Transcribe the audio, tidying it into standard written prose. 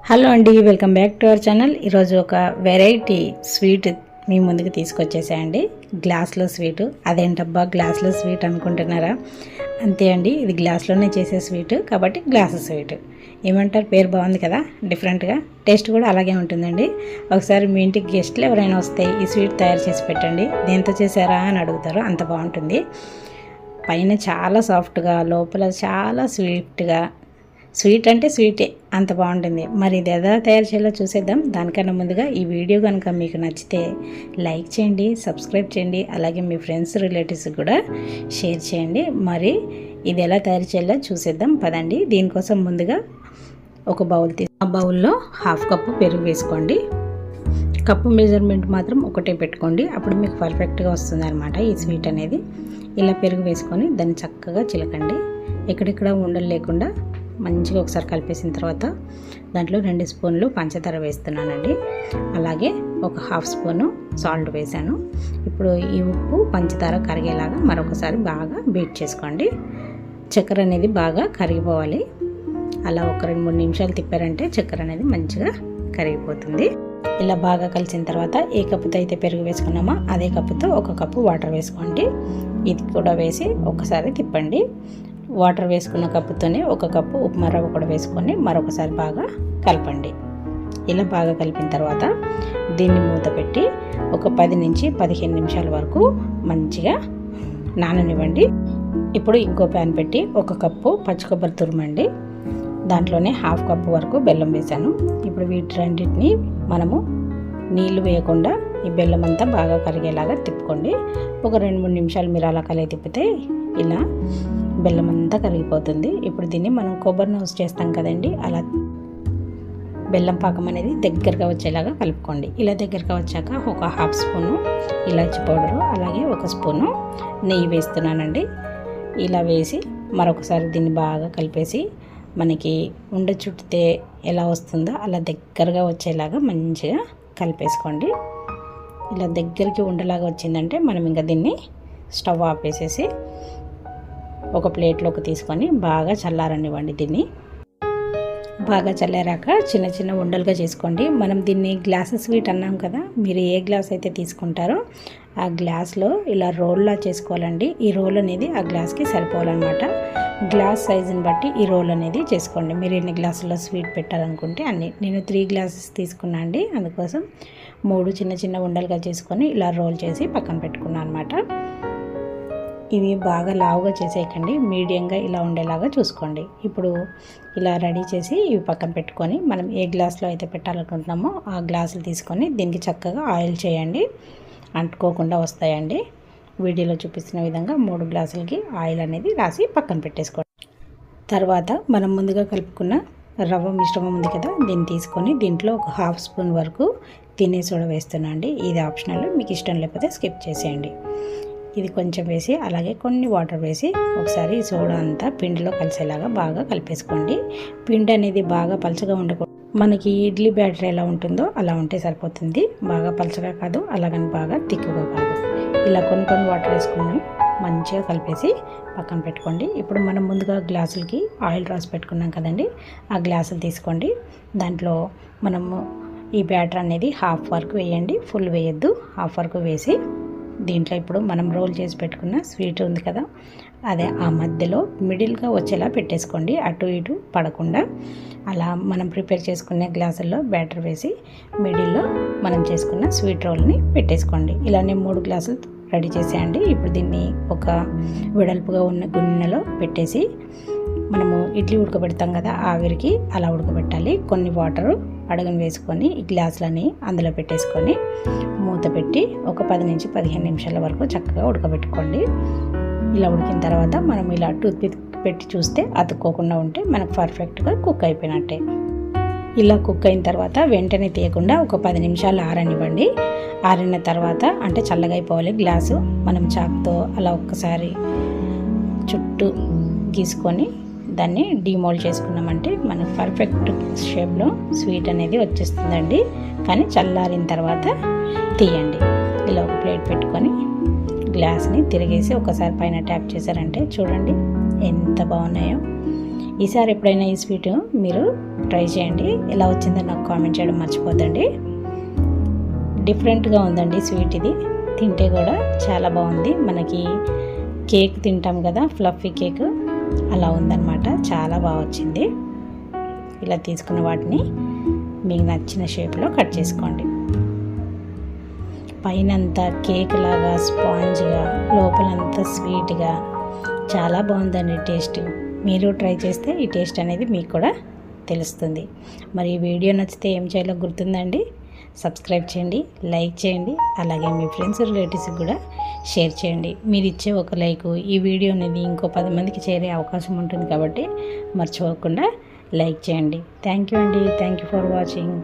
Hello అండి, welcome back to our channel. ఈరోజు ఒక వెరైటీ స్వీట్ మీ ముందుకు తీసుకొచ్చేసాయండి. గ్లాస్లో స్వీటు. అదేంటబ్బా గ్లాస్లో స్వీట్ అనుకుంటున్నారా? అంతే అండి, ఇది గ్లాస్లోనే చేసే స్వీట్ కాబట్టి గ్లాస్ స్వీట్. ఏమంటారు? పేరు బాగుంది కదా, డిఫరెంట్గా. టేస్ట్ కూడా అలాగే ఉంటుందండి. ఒకసారి మీ ఇంటికి గెస్ట్లు ఎవరైనా వస్తే ఈ స్వీట్ తయారు చేసి పెట్టండి. దేంతో చేశారా అని అడుగుతారు, అంత బాగుంటుంది. పైన చాలా సాఫ్ట్గా, లోపల చాలా స్వీట్గా. స్వీట్ అంటే స్వీటే, అంత బాగుంటుంది. మరి ఇది ఎలా తయారు చేయాలో చూసేద్దాం. దానికన్నా ముందుగా ఈ వీడియో కనుక మీకు నచ్చితే లైక్ చేయండి, సబ్స్క్రైబ్ చేయండి, అలాగే మీ ఫ్రెండ్స్ రిలేటివ్స్ కూడా షేర్ చేయండి. మరి ఇది ఎలా తయారు చేయాలో చూసేద్దాం పదండి. దీనికోసం ముందుగా ఒక బౌల్ ఆ బౌల్లో 1/2 కప్పు పెరుగు వేసుకోండి. కప్పు మెజర్మెంట్ మాత్రం ఒకటే పెట్టుకోండి, అప్పుడు మీకు పర్ఫెక్ట్గా వస్తుంది అనమాట ఈ స్వీట్ అనేది. ఇలా పెరుగు వేసుకొని దాన్ని చక్కగా చిలకండి. ఎక్కడెక్కడ ఉండలు లేకుండా మంచిగా ఒకసారి కలిపేసిన తర్వాత దాంట్లో 2 స్పూన్లు పంచదార వేస్తున్నానండి. అలాగే ఒక 1/2 స్పూను సాల్ట్ వేసాను. ఇప్పుడు ఈ ఉప్పు పంచదార కరిగేలాగా మరొకసారి బాగా బీట్ చేసుకోండి. చక్కెర అనేది బాగా కరిగిపోవాలి. అలా ఒక 2-3 నిమిషాలు తిప్పారంటే చక్కెర అనేది మంచిగా కరిగిపోతుంది. ఇలా బాగా కలిసిన తర్వాత ఏ కప్పుతో అయితే పెరుగు వేసుకున్నామో అదే కప్పుతో 1 కప్పు వాటర్ వేసుకోండి. ఇది కూడా వేసి ఒకసారి తిప్పండి. వాటర్ వేసుకున్న కప్పుతోనే 1 కప్పు ఉప్మా రవ్వ కూడా వేసుకొని మరొకసారి బాగా కలపండి. ఇలా బాగా కలిపిన తర్వాత దీన్ని మూత పెట్టి ఒక 10 నుంచి 15 నిమిషాల వరకు మంచిగా నాననివ్వండి. ఇప్పుడు ఇంకో ప్యాన్ పెట్టి 1 కప్పు పచ్చి కొబ్బరి తురుమండి, దాంట్లోనే 1/2 కప్పు వరకు బెల్లం వేసాను. ఇప్పుడు వీటి రెండింటిని మనము నీళ్లు వేయకుండా ఈ బెల్లం అంతా బాగా కరిగేలాగా తిప్పుకోండి. ఒక 2-3 నిమిషాలు మీరు అలా కలిగి తిప్పితే ఇలా బెల్లం అంతా కరిగిపోతుంది. ఇప్పుడు దీన్ని మనం కొబ్బరి నూనె చేస్తాం కదండి, అలా బెల్లం పాకం అనేది దగ్గరగా వచ్చేలాగా కలుపుకోండి. ఇలా దగ్గరగా వచ్చాక ఒక 1/2 స్పూను ఇలాచి పౌడరు, అలాగే 1 స్పూను నెయ్యి వేస్తున్నానండి. ఇలా వేసి మరొకసారి దీన్ని బాగా కలిపేసి మనకి ఉండ చుట్టితే ఎలా వస్తుందో అలా దగ్గరగా వచ్చేలాగా మంచిగా కలిపేసుకోండి. ఇలా దగ్గరికి ఉండలాగా వచ్చిందంటే మనం ఇంకా దీన్ని స్టవ్ ఆపేసేసి ఒక ప్లేట్లోకి తీసుకొని బాగా చల్లారనివ్వండి. దీన్ని బాగా చల్లారాక చిన్న చిన్న ఉండలుగా చేసుకోండి. మనం దీన్ని గ్లాస్ స్వీట్ అన్నాం కదా, మీరు ఏ గ్లాస్ అయితే తీసుకుంటారో ఆ గ్లాస్లో ఇలా రోల్లా చేసుకోవాలండి. ఈ రోల్ అనేది ఆ గ్లాస్కి సరిపోవాలన్నమాట. గ్లాస్ సైజుని బట్టి ఈ రోల్ అనేది చేసుకోండి. మీరు ఎన్ని గ్లాసుల్లో స్వీట్ పెట్టాలనుకుంటే అన్ని. నేను 3 గ్లాసెస్ తీసుకున్నా అండి, అందుకోసం 3 చిన్న చిన్న ఉండలుగా చేసుకొని ఇలా రోల్ చేసి పక్కన పెట్టుకున్నాను అనమాట. ఇవి బాగా లావుగా చేసేయకండి, మీడియంగా ఇలా ఉండేలాగా చూసుకోండి. ఇప్పుడు ఇలా రెడీ చేసి ఇవి పక్కన పెట్టుకొని మనం ఏ గ్లాస్లో అయితే పెట్టాలనుకుంటున్నామో ఆ గ్లాసులు తీసుకొని దీనికి చక్కగా ఆయిల్ చేయండి, అంటుకోకుండా వస్తాయండి. వీడియోలో చూపిస్తున్న విధంగా 3 గ్లాసులకి ఆయిల్ అనేది రాసి పక్కన పెట్టేసుకోండి. తర్వాత మనం ముందుగా కలుపుకున్న రవ్వ మిశ్రమం ఉంది కదా, దీన్ని తీసుకొని దీంట్లో ఒక 1/2 స్పూన్ వరకు తినే సోడా వేస్తున్నా అండి. ఇది ఆప్షనల్, మీకు ఇష్టం లేకపోతే స్కిప్ చేసేయండి. ఇది కొంచెం వేసి అలాగే కొన్ని వాటర్ వేసి ఒకసారి సోడా అంతా పిండిలో కలిసేలాగా బాగా కలిపేసుకోండి. పిండి అనేది బాగా పలచగా ఉండకూడదు. మనకి ఇడ్లీ బ్యాటర్ ఎలా ఉంటుందో అలా ఉంటే సరిపోతుంది. బాగా పలచగా కాదు, అలాగని బాగా తిక్కుగా కాదు. ఇలా కొన్ని వాటర్ వేసుకొని మంచిగా కలిపేసి పక్కన పెట్టుకోండి. ఇప్పుడు మనం ముందుగా గ్లాసులకి ఆయిల్ రాసి పెట్టుకున్నాం కదండి, ఆ గ్లాసులు తీసుకోండి. దాంట్లో మనము ఈ బ్యాటర్ అనేది 1/2 వరకు వేయండి, ఫుల్ వేయద్దు. 1/2 వరకు వేసి దీంట్లో ఇప్పుడు మనం రోల్ చేసి పెట్టుకున్న స్వీట్ ఉంది కదా, అదే ఆ మధ్యలో మిడిల్గా వచ్చేలా పెట్టేసుకోండి, అటు ఇటు పడకుండా. అలా మనం ప్రిపేర్ చేసుకునే గ్లాసుల్లో బ్యాటర్ వేసి మిడిల్లో మనం చేసుకున్న స్వీట్ రోల్ని పెట్టేసుకోండి. ఇలానే 3 గ్లాసులు రెడీ చేసేయండి. ఇప్పుడు దీన్ని ఒక వెడల్పుగా ఉన్న గిన్నెలో పెట్టేసి మనము ఇడ్లీ ఉడకబెడతాం కదా, ఆవిరికి అలా ఉడకబెట్టాలి. కొన్ని వాటరు అడుగున వేసుకొని ఈ గ్లాసులని అందులో పెట్టేసుకొని మూత పెట్టి ఒక 10 నుంచి 15 నిమిషాల వరకు చక్కగా ఉడకబెట్టుకోండి. ఇలా ఉడికిన తర్వాత మనం ఇలా టూత్పిక్ పెట్టి చూస్తే అతుక్కోకుండా ఉంటే మనకు పర్ఫెక్ట్గా కుక్ అయిపోయినట్టే. ఇలా కుక్ అయిన తర్వాత వెంటనే తీయకుండా ఒక 10 నిమిషాలు ఆరనివ్వండి. ఆరిన తర్వాత అంటే చల్లగా అయిపోవాలి గ్లాసు. మనం చాక్తో అలా ఒక్కసారి చుట్టూ గీసుకొని దాన్ని డీమోల్డ్ చేసుకున్నామంటే మనకు పర్ఫెక్ట్ షేప్లో స్వీట్ అనేది వచ్చేస్తుందండి. కానీ చల్లారిన తర్వాత తీయండి. ఇలా ఒక ప్లేట్ పెట్టుకొని గ్లాస్ని తిరిగేసి ఒకసారి పైన ట్యాప్ చేశారంటే చూడండి ఎంత బాగున్నాయో. ఈసారి ఎప్పుడైనా ఈ స్వీట్ మీరు ట్రై చేయండి. ఎలా వచ్చిందో నాకు కామెంట్ చేయడం మర్చిపోద్దండి. డిఫరెంట్గా ఉందండి స్వీట్ ఇది. తింటే కూడా చాలా బాగుంది. మనకి కేక్ తింటాం కదా, ఫ్లఫీ కేక్ అలా ఉందన్నమాట. చాలా బాగా వచ్చింది. ఇలా తీసుకున్న వాటిని మీకు నచ్చిన షేప్లో కట్ చేసుకోండి. పైనంతా కేక్ లాగా స్పాంజ్గా, లోపలంతా స్వీట్గా చాలా బాగుందండి టేస్ట్. మీరు ట్రై చేస్తే ఈ టేస్ట్ అనేది మీకు కూడా తెలుస్తుంది. మరి ఈ వీడియో నచ్చితే ఏం చేయాలో గుర్తుందండి. సబ్స్క్రైబ్ చేయండి, లైక్ చేయండి, అలాగే మీ ఫ్రెండ్స్ రిలేటివ్స్కి కూడా షేర్ చేయండి. మీరు ఇచ్చే ఒక లైక్ ఈ వీడియో అనేది ఇంకో 10 మందికి చేరే అవకాశం ఉంటుంది కాబట్టి మర్చిపోకుండా లైక్ చేయండి. థ్యాంక్ యూ అండి. Thank you for watching.